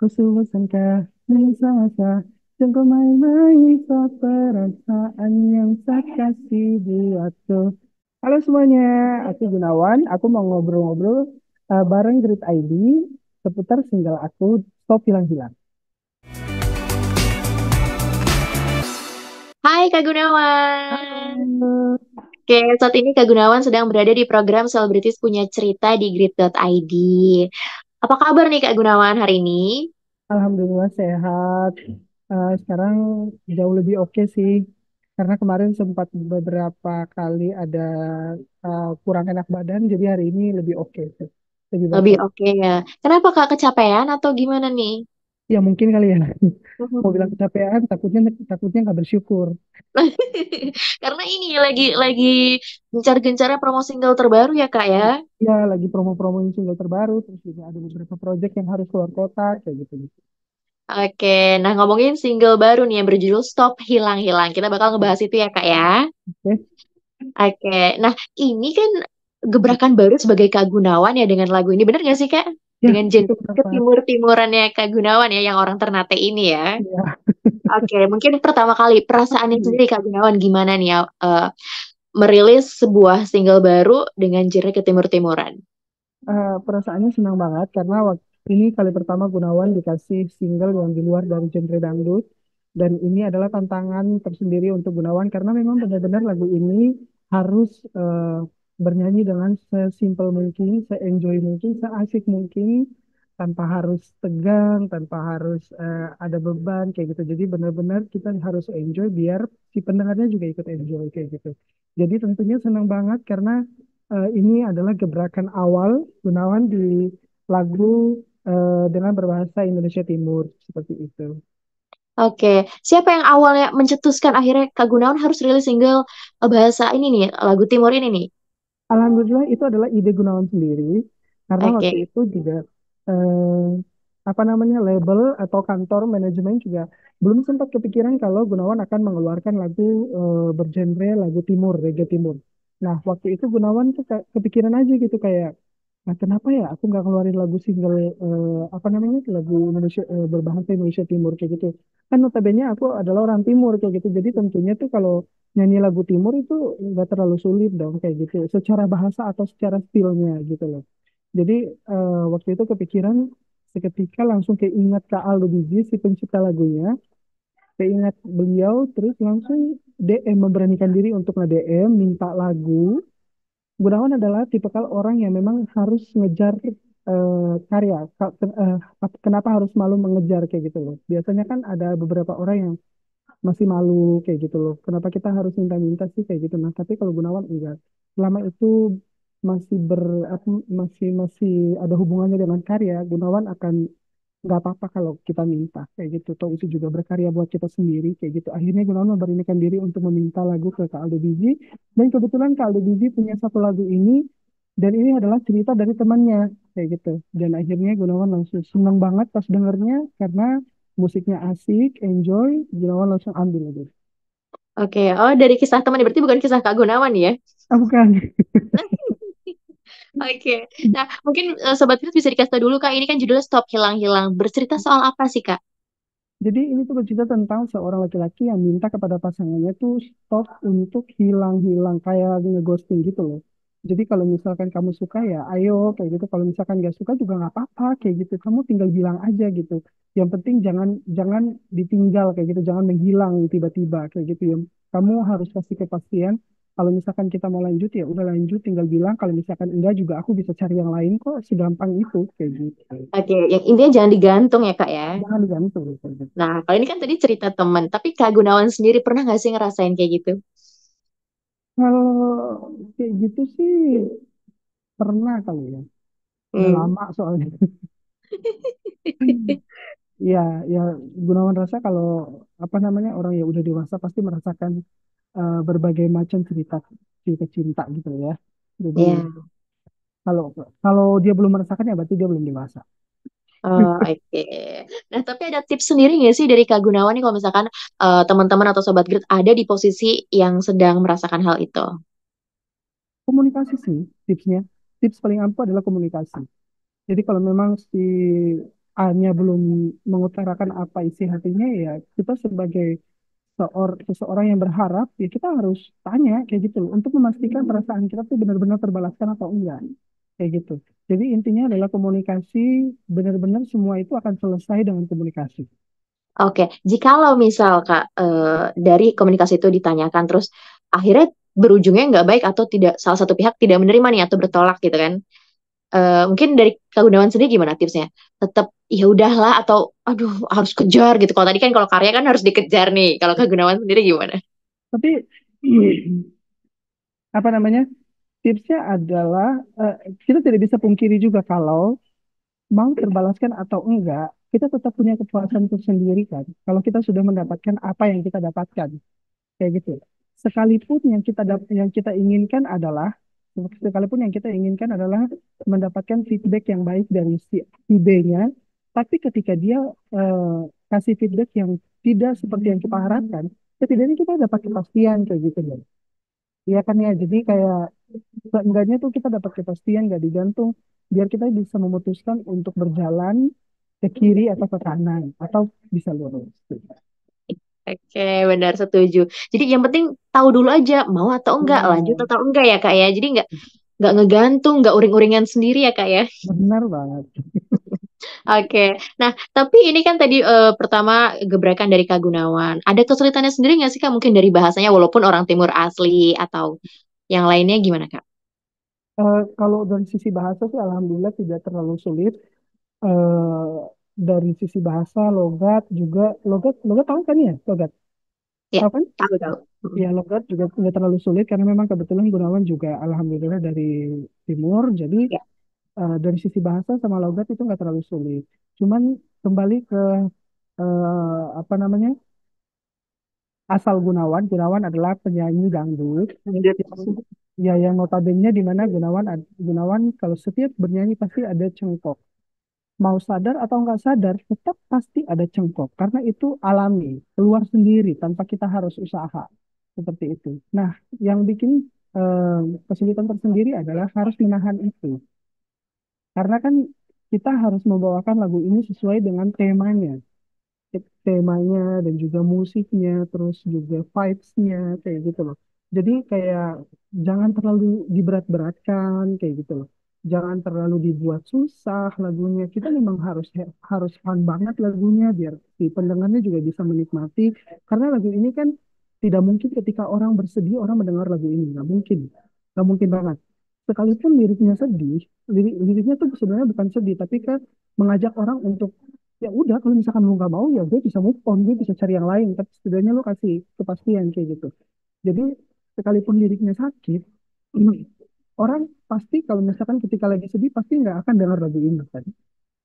Kusuasangka Nisasa Sungguh main-main perasaan yang tak kasih buatku. Halo semuanya, aku Gunawan. Aku mau ngobrol-ngobrol bareng Grid ID seputar single aku Stop Hilang-Hilang. Hai Kak Gunawan. Halo. Oke, saat ini Kak Gunawan sedang berada di program Selebritis Punya Cerita di grid.id. Apa kabar nih Kak Gunawan hari ini? Alhamdulillah sehat. Sekarang jauh lebih oke sih. Karena kemarin sempat beberapa kali ada kurang enak badan, jadi hari ini lebih oke sih. Lebih baik Lebih lagi. oke ya. Kenapa Kak kecapean atau gimana nih? Ya mungkin kali ya. Mau bilang kecapean, takutnya takutnya nggak bersyukur. Karena ini lagi gencar-gencarnya promo single terbaru ya Kak ya. Ya lagi promo-promo single terbaru, terus juga ada beberapa project yang harus keluar kota, kayak gitu gitu. Oke, nah ngomongin single baru nih yang berjudul Stop Hilang-Hilang. Kita bakal ngebahas itu ya Kak ya. Oke. Oke, nah ini kan gebrakan baru sebagai Kak Gunawan ya dengan lagu ini. Bener gak sih Kak? Ya Dengan genre itu berapa? ketimur-timurannya Kak Gunawan ya yang orang Ternate ini ya. Ya. Oke, mungkin pertama kali perasaannya sendiri Kak Gunawan gimana nih ya merilis sebuah single baru dengan genre ketimur-timuran. Perasaannya senang banget karena waktu ini kali pertama Gunawan dikasih single yang di luar dari genre dangdut, dan ini adalah tantangan tersendiri untuk Gunawan karena memang benar-benar lagu ini harus bernyanyi dengan sesimpel mungkin, se-enjoy mungkin, seasik mungkin, tanpa harus tegang, tanpa harus ada beban kayak gitu. Jadi benar-benar kita harus enjoy biar si pendengarnya juga ikut enjoy kayak gitu. Jadi tentunya senang banget karena ini adalah gebrakan awal Gunawan di lagu dengan berbahasa Indonesia Timur seperti itu. Oke, siapa yang awalnya mencetuskan akhirnya Kak Gunawan harus rilis single bahasa ini nih, lagu Timur ini nih? Alhamdulillah itu adalah ide Gunawan sendiri karena waktu Oke. itu juga eh, apa namanya label atau kantor manajemen juga belum sempat kepikiran kalau Gunawan akan mengeluarkan lagu bergenre lagu Timur, reggae Timur. Nah waktu itu Gunawan tuh kepikiran aja gitu kayak, nah, kenapa ya aku nggak ngeluarin lagu single apa namanya lagu Indonesia berbahasa Indonesia Timur kayak gitu. Kan notabene aku adalah orang Timur kayak gitu. Jadi tentunya tuh kalau nyanyi lagu Timur itu nggak terlalu sulit dong kayak gitu. Secara bahasa atau secara stilnya gitu loh. Jadi waktu itu kepikiran seketika langsung keingat Kak Aldo Bizi si pencipta lagunya. Keingat beliau terus langsung DM memberanikan diri untuk nge-DM minta lagu. Gunawan adalah tipikal orang yang memang harus ngejar karya. Kenapa harus malu mengejar kayak gitu loh. Biasanya kan ada beberapa orang yang masih malu kayak gitu loh. Kenapa kita harus minta-minta sih kayak gitu. Nah, tapi kalau Gunawan enggak. Selama itu masih masih masih ada hubungannya dengan karya, Gunawan akan nggak apa-apa kalau kita minta kayak gitu. Toh itu juga berkarya buat kita sendiri kayak gitu. Akhirnya Gunawan memberanikan diri untuk meminta lagu ke Kak Aldo Bizi, dan kebetulan Kak Aldo Bizi punya satu lagu ini, dan ini adalah cerita dari temannya kayak gitu. Dan akhirnya Gunawan langsung seneng banget pas dengernya karena musiknya asik, enjoy, Gunawan langsung ambil aja. Oke, oh dari kisah teman berarti bukan kisah Kak Gunawan ya? Ah bukan. Oke, nah mungkin Sobat Virus bisa dikasih tahu dulu Kak, ini kan judulnya Stop Hilang-Hilang. Bercerita soal apa sih Kak? Jadi ini tuh bercerita tentang seorang laki-laki yang minta kepada pasangannya tuh stop untuk hilang-hilang kayak ngeghosting gitu loh. Jadi kalau misalkan kamu suka ya ayo kayak gitu. Kalau misalkan nggak suka juga nggak apa-apa kayak gitu. Kamu tinggal bilang aja gitu. Yang penting jangan jangan ditinggal kayak gitu. Jangan menghilang tiba-tiba kayak gitu ya. Kamu harus kasih kepastian. Kalau misalkan kita mau lanjut ya udah lanjut. Tinggal bilang. Kalau misalkan enggak juga aku bisa cari yang lain kok. Segampang itu kayak gitu. Oke, yang intinya jangan digantung ya Kak ya. Jangan digantung kayak gitu. Nah, kalau ini kan tadi cerita teman, tapi Kak Gunawan sendiri pernah nggak sih ngerasain kayak gitu? Kalau kayak gitu sih pernah kali ya. Udah Hmm. lama soalnya. Ya, ya Gunawan rasa kalau apa namanya orang yang udah dewasa pasti merasakan berbagai macam cerita cerita cinta gitu ya. Jadi Ya. kalau kalau dia belum merasakannya berarti dia belum dewasa. Oh, oke. Nah, tapi ada tips sendiri nggak sih dari Kak Gunawan nih kalau misalkan teman-teman atau sobat grid ada di posisi yang sedang merasakan hal itu? Komunikasi sih tipsnya. Tips paling ampuh adalah komunikasi. Jadi kalau memang si A-nya belum mengutarakan apa isi hatinya, ya kita sebagai seseorang yang berharap, ya kita harus tanya kayak gitu loh, untuk memastikan perasaan kita tuh benar-benar terbalaskan atau enggak, kayak gitu. Jadi intinya adalah komunikasi, benar-benar semua itu akan selesai dengan komunikasi. Oke, jikalau misal Kak, dari komunikasi itu ditanyakan terus akhirnya berujungnya nggak baik atau tidak, salah satu pihak tidak menerima nih atau bertolak gitu kan. Mungkin dari Kak Gunawan sendiri gimana tipsnya? Tetap ya udahlah atau aduh harus kejar gitu. Kalau tadi kan kalau karya kan harus dikejar nih. Kalau Kak Gunawan sendiri gimana? Tapi apa namanya, tipsnya adalah, eh, kita tidak bisa pungkiri juga kalau mau terbalaskan atau enggak, kita tetap punya kepuasan tersendiri kan. Kalau kita sudah mendapatkan apa yang kita dapatkan, kayak gitu. Sekalipun yang kita inginkan adalah, sekalipun yang kita inginkan adalah mendapatkan feedback yang baik dari si B-nya, tapi ketika dia eh, kasih feedback yang tidak seperti yang kita harapkan, setidaknya kita dapat kepastian kayak gitu loh. Iya kan ya, jadi kayak seenggaknya tuh kita dapat kepastian, gak digantung, biar kita bisa memutuskan untuk berjalan ke kiri atau ke kanan atau bisa lurus. Oke, benar setuju. Jadi yang penting tahu dulu aja mau atau enggak, lanjut Nah, atau enggak ya Kak ya. Jadi nggak ngegantung, nggak uring-uringan sendiri ya Kak ya. benar banget. Oke. Nah, tapi ini kan tadi pertama gebrakan dari Kak Gunawan. Ada kesulitannya sendiri nggak sih Kak? Mungkin dari bahasanya walaupun orang Timur asli atau yang lainnya gimana Kak? Kalau dari sisi bahasa sih alhamdulillah tidak terlalu sulit. Eh, dari sisi bahasa, logat juga, logat tahu kan ya, logat Ya, tahu kan? tahu tahu. Ya, logat juga tidak terlalu sulit karena memang kebetulan Gunawan juga alhamdulillah dari timur, jadi Ya. dari sisi bahasa sama logat itu nggak terlalu sulit. Cuman kembali ke apa namanya, asal Gunawan. Gunawan adalah penyanyi dangdut. Lanjut. Ya, ya, yang notabene di mana Gunawan kalau setiap bernyanyi pasti ada cengkok. Mau sadar atau nggak sadar, tetap pasti ada cengkok karena itu alami, keluar sendiri tanpa kita harus usaha, seperti itu. Nah, yang bikin eh, kesulitan tersendiri adalah harus menahan itu, karena kan kita harus membawakan lagu ini sesuai dengan temanya, dan juga musiknya, terus juga vibes-nya, kayak gitu loh. Jadi kayak jangan terlalu diberat-beratkan kayak gitu loh. Jangan terlalu dibuat susah lagunya. Kita memang harus fun banget lagunya biar si pendengarnya juga bisa menikmati. Karena lagu ini kan tidak mungkin ketika orang bersedih orang mendengar lagu ini, nggak mungkin, nggak mungkin banget. Sekalipun liriknya sedih, liriknya tuh sebenarnya bukan sedih, tapi kan mengajak orang untuk, ya udah kalau misalkan lu nggak mau ya gue bisa move on, gue bisa cari yang lain, tapi setidaknya lu kasih kepastian kayak gitu. Jadi sekalipun liriknya sakit, orang pasti kalau misalkan ketika lagi sedih pasti nggak akan dengar lagu ini kan.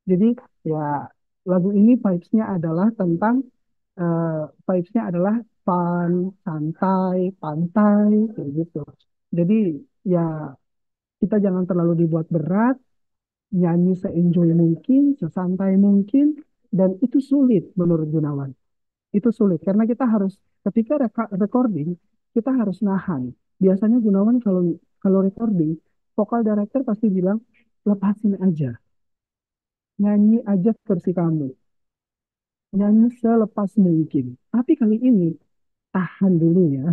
Jadi ya, lagu ini eh, vibes-nya adalah fun, santai, pantai kayak gitu. Jadi ya, kita jangan terlalu dibuat berat, nyanyi se-enjoy mungkin, sesantai mungkin, dan itu sulit menurut Gunawan. Itu sulit karena kita harus, ketika recording, kita harus nahan. Biasanya Gunawan kalau kalau recording, vokal director pasti bilang lepasin aja, nyanyi aja versi kamu, nyanyi selepas mungkin. Tapi kali ini tahan dulu ya.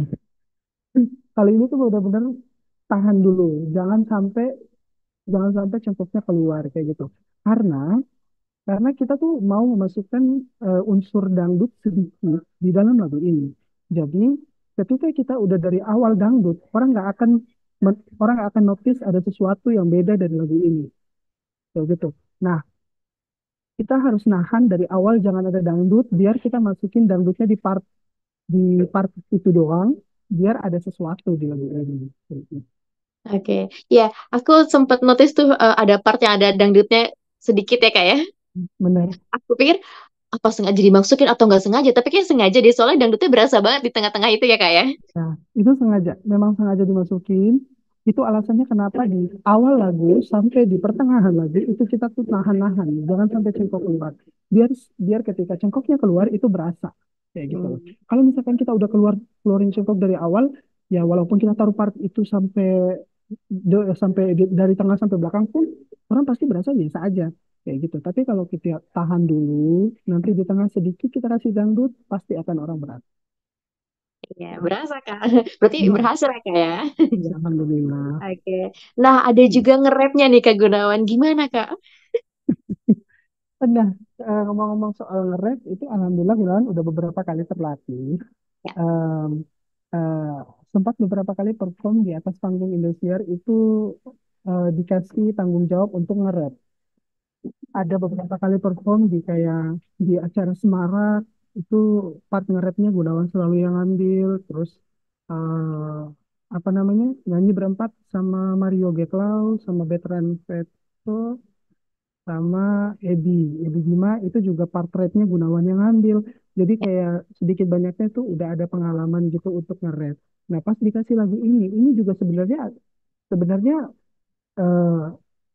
Kali ini tuh benar-benar tahan dulu, jangan sampai jangan sampai cengkoknya keluar kayak gitu. Karena Karena kita tuh mau memasukkan unsur dangdut sedikit di dalam lagu ini. Jadi ketika kita udah dari awal dangdut, orang nggak akan notice ada sesuatu yang beda dari lagu ini. Kayak gitu. Nah, kita harus nahan dari awal, jangan ada dangdut, biar kita masukin dangdutnya di part itu doang, biar ada sesuatu di lagu ini. Kayak gitu. Oke. Ya, aku sempat notice tuh ada part yang ada dangdutnya sedikit ya Kak ya. Benar. Aku pikir apa sengaja dimasukin atau nggak sengaja, tapi kayak sengaja deh soalnya dangdutnya berasa banget di tengah-tengah itu ya Kak ya. Nah, itu sengaja, memang sengaja dimasukin. Itu alasannya kenapa di awal lagu sampai di pertengahan lagu itu kita tuh nahan-nahan, jangan sampai cengkok keluar. Biar biar ketika cengkoknya keluar itu berasa kayak gitu loh. Kalau misalkan kita udah keluarin cengkok dari awal, ya walaupun kita taruh part itu sampai dari tengah sampai belakang pun orang pasti berasa biasa aja. kayak gitu. Tapi kalau kita tahan dulu, nanti di tengah sedikit kita kasih dangdut, pasti akan orang berat. Ya, berasa Kak. Berarti Nah, berhasil ya Kak ya. ya alhamdulillah. Oke. Nah, ada juga nge-rapnya nih Kak Gunawan. Gimana Kak? Nah, ngomong-ngomong soal nge-rap, itu alhamdulillah Gunawan udah beberapa kali terlatih. Ya. Em, eh, Sempat beberapa kali perform di atas panggung Indosiar itu dikasih tanggung jawab untuk nge-rap. Ada beberapa kali perform di kayak di acara Semarak itu part nge-rapnya Gunawan selalu yang ngambil. Terus eh, apa namanya, nyanyi berempat sama Mario Geklau sama Betran Peto sama Edi Edi Bima, itu juga part rapnya Gunawan yang ngambil. Jadi kayak sedikit banyaknya tuh udah ada pengalaman gitu untuk nge-rap. Nah pas dikasih lagu ini juga sebenarnya sebenarnya eh,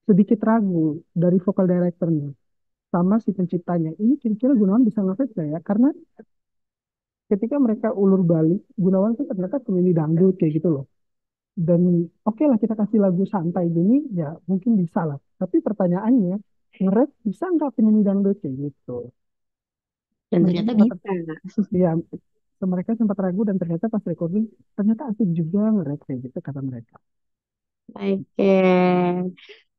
sedikit ragu dari vokal directornya sama si penciptanya. Ini kira-kira Gunawan bisa nge-rap gak ya? Karena ketika mereka ulur balik, Gunawan tuh ternyata penyanyi dangdut kayak gitu loh. Dan oke lah kita kasih lagu santai gini, ya mungkin bisa lah. Tapi pertanyaannya, nge-rap bisa nggak penyanyi dangdut kayak gitu? Dan Mereka ternyata sempat, bisa. ya mereka sempat ragu dan ternyata pas recording, ternyata asik juga nge-rap kayak gitu kata mereka. Oke.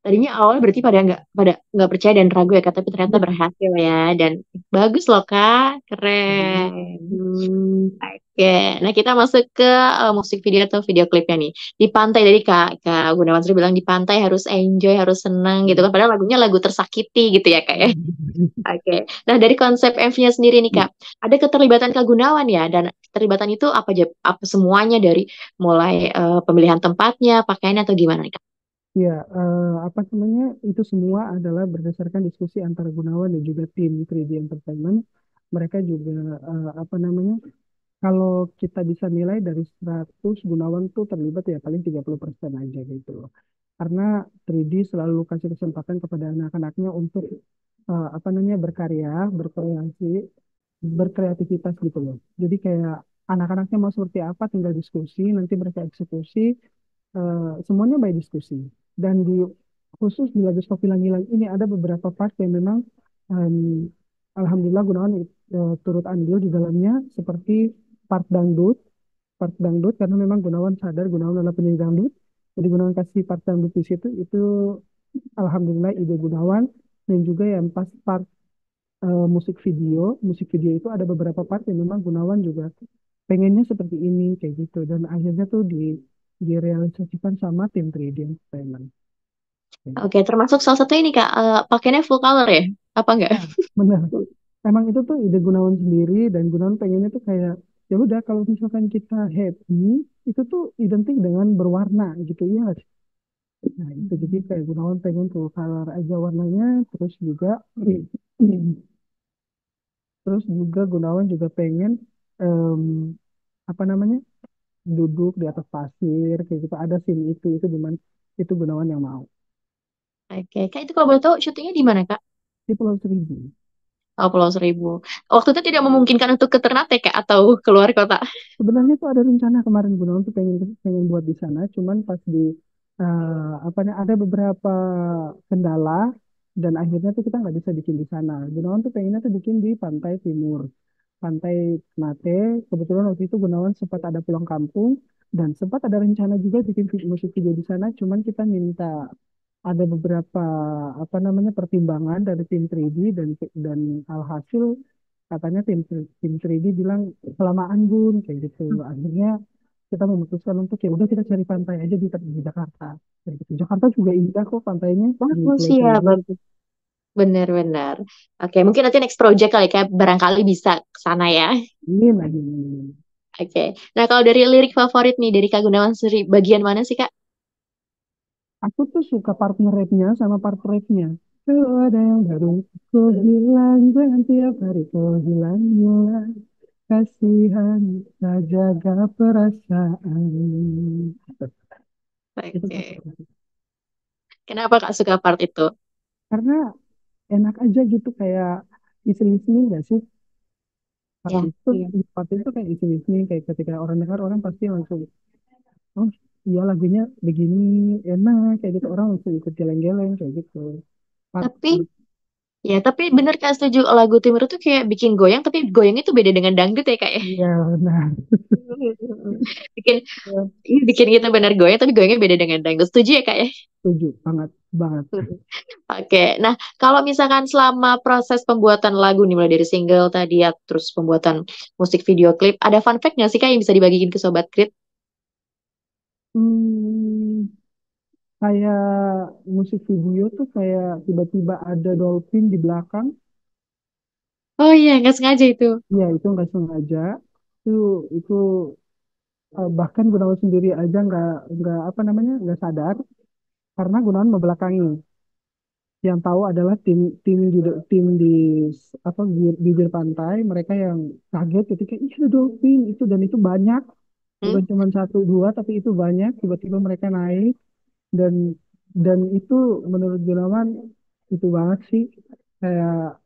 Tadinya awal berarti pada nggak percaya dan ragu ya Kak, tapi ternyata Iya. berhasil ya. Dan bagus loh Kak, Hmm. keren. Oke, nah kita masuk ke musik video atau video klipnya nih. Di pantai tadi Kak Gunawan Sri bilang di pantai harus enjoy, harus senang gitu kan. Padahal lagunya lagu tersakiti gitu ya Kak ya. Oke, nah dari konsep MV-nya sendiri nih Kak, ada keterlibatan Kak Gunawan ya, dan keterlibatan itu apa aja, apa semuanya dari mulai pemilihan tempatnya, pakaiannya atau gimana nih Kak? Ya, apa namanya, itu semua adalah berdasarkan diskusi antara Gunawan dan juga tim 3D Entertainment. Mereka juga apa namanya, kalau kita bisa nilai dari 100, Gunawan tuh terlibat ya paling 30% aja gitu loh. Karena 3D selalu kasih kesempatan kepada anak-anaknya untuk apa namanya, berkarya, berkreasi, berkreativitas gitu loh. Jadi kayak anak-anaknya mau seperti apa tinggal diskusi, nanti mereka eksekusi, semuanya by diskusi. Dan di khusus di lagu Stop Hilang Hilang ini ada beberapa part yang memang em, alhamdulillah Gunawan turut andil di dalamnya, seperti part dangdut, karena memang Gunawan sadar Gunawan adalah penyanyi dangdut. Jadi Gunawan kasih part dangdut di situ, itu alhamdulillah ide Gunawan. Dan juga yang pas part musik video itu ada beberapa part yang memang Gunawan juga pengennya seperti ini kayak gitu, dan akhirnya tuh direalisasikan sama tim 3D Entertainment. Oke, termasuk salah satu ini Kak, pakainya full color ya? Apa enggak? Ya, benar. Emang itu tuh ide Gunawan sendiri, dan Gunawan pengennya tuh kayak ya udah kalau misalkan kita happy itu tuh identik dengan berwarna gitu ya nggak sih? Nah itu jadi kayak Gunawan pengen tuh color aja warnanya, terus juga Gunawan juga pengen em, apa namanya, duduk di atas pasir kayak gitu, ada scene itu di mana itu Gunawan yang mau Oke, Kak itu kalau boleh tahu syutingnya di mana Kak? di Pulau Seribu. Oh, Pulau Seribu. Waktu itu tidak memungkinkan untuk ke Ternate Kak atau keluar kota? Sebenarnya tuh ada rencana kemarin Gunawan tuh pengen pengen buat di sana, cuman pas di apa namanya, ada beberapa kendala dan akhirnya tuh kita nggak bisa bikin di sana. Gunawan tuh pengennya tuh bikin di pantai timur, pantai Ternate. Kebetulan waktu itu Gunawan sempat ada pulang kampung dan sempat ada rencana juga bikin musik video di sana, cuman kita minta ada beberapa apa namanya pertimbangan dari tim 3D, dan alhasil katanya tim 3D bilang kelamaan Gun kayak gitu. Akhirnya kita memutuskan untuk ya udah kita cari pantai aja di Jakarta. Kayak gitu. Jakarta juga indah kok pantainya di Bagus Pulau ya, Seribu. bagus. Bener-bener. Oke, mungkin nanti next project kali Kak, barangkali bisa ke sana ya. Ini lagi. Oke. Nah, kalau dari lirik favorit nih dari Kak Gunawan Sri, bagian mana sih Kak? Aku tuh suka partner rapnya sama part rapnya. Kalau ada yang baru, kau hilang, jangan tiap hari kau hilang, hilang. Kasihan, tak jaga perasaan. Itu Oke. partner. Kenapa Kak suka part itu? Karena enak aja gitu, kayak easy listening gak sih? Part Ya, itu, iya. part itu kayak easy listening, kayak ketika orang dengar orang pasti langsung, oh iya lagunya begini, enak, kayak gitu. Orang langsung ikut geleng-geleng kayak gitu. Part, Tapi part. Ya, tapi bener Kak, setuju. Lagu Timur itu kayak bikin goyang, tapi goyang itu beda dengan dangdut ya Kak ya. Iya, nah, Bikin ya, bikin kita bener goyang, tapi goyangnya beda dengan dangdut. Setuju ya Kak ya? setuju banget banget. Oke, nah kalau misalkan selama proses pembuatan lagu nih, mulai dari single tadi ya, terus pembuatan musik video klip, ada fun fact nggak sih Kak yang bisa dibagiin ke Sobat Grid? Hmm, kayak musik video tuh kayak tiba-tiba ada dolphin di belakang. Oh iya, nggak sengaja itu. Ya itu nggak sengaja. Itu itu bahkan Gunawan sendiri aja nggak apa namanya nggak sadar karena Gunawan membelakangi. Yang tahu adalah tim di apa bibir pantai mereka yang kaget ketika ih ada dolphin itu dan itu banyak Hmm? bukan cuma satu dua tapi itu banyak tiba-tiba mereka naik dan itu menurut Gunawan itu banget sih kayak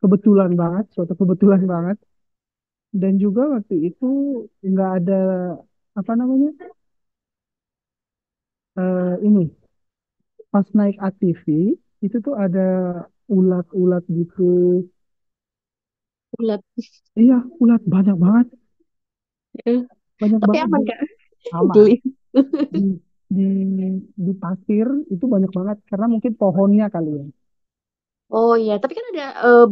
kebetulan banget suatu kebetulan banget dan juga waktu itu nggak ada apa namanya ini pas naik ATV itu tuh ada ulat-ulat gitu. Bulat. Iya, ulat banyak banget, Eh, banyak Tapi banget aman di Kak. aman Geli. di di di pasir itu banyak banget karena mungkin pohonnya kali ya. Oh iya, tapi kan ada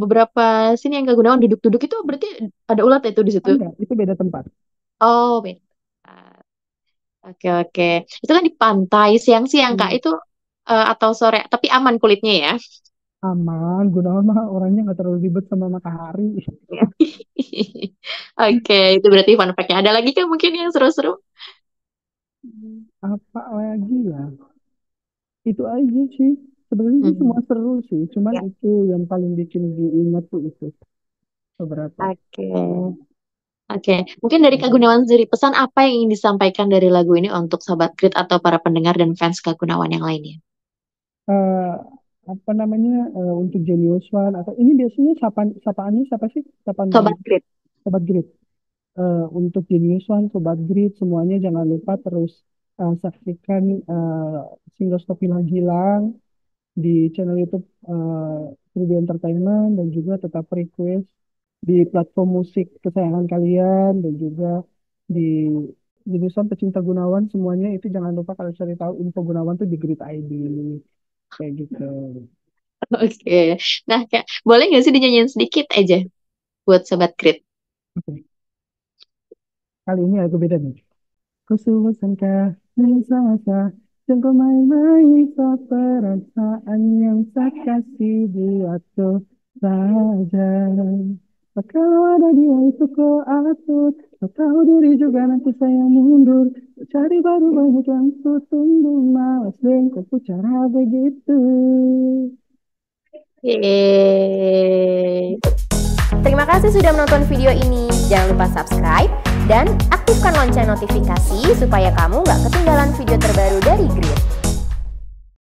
beberapa sini yang Kak Gunawan duduk-duduk itu berarti ada ulat ya itu di situ. Enggak, itu beda tempat. Oh, beda. Oke, oke. Itu kan di pantai siang-siang Kak Hmm, itu atau sore, tapi aman kulitnya ya. aman, Gunawan mah orangnya nggak terlalu ribet sama matahari. Oke, itu berarti fun fact-nya. Ada lagi kan mungkin yang seru-seru? Apa lagi ya? Itu aja sih. Sebenarnya sih semua Hmm. seru sih, cuman Ya. itu yang paling bikin diingat tuh itu beberapa. Oke. Oke, mungkin dari Kak Gunawan sendiri, pesan apa yang ingin disampaikan dari lagu ini untuk Sobat Grid atau para pendengar dan fans Kak Gunawan yang lainnya? eh apa namanya untuk Genius One atau ini biasanya sapaannya siapa sih? Sapaan Sobat Grid. Sobat Grid. Untuk Genius One, Sobat Grid semuanya jangan lupa terus saksikan single Stop Hilang Hilang di channel YouTube 3D Entertainment dan juga tetap request di platform musik kesayangan kalian dan juga di Genius One pecinta Gunawan semuanya itu jangan lupa kalau cari tahu info Gunawan tuh di Grid ID kayak gitu. Oke. Nah, Kak, boleh nggak sih dinyanyiin sedikit aja buat Sobat Grid? Oke, kali ini agak beda nih. Kususankah masa dan kau main-main soal perasaan yang tak kasih buatku saja. Kalau ada dia itu kau atur, kau tahu diri juga nanti saya mundur. Cari baru banyak yang ku tunggu, malas dan kau cara begitu. Yeay. Terima kasih sudah menonton video ini. Jangan lupa subscribe dan aktifkan lonceng notifikasi supaya kamu nggak ketinggalan video terbaru dari Grid.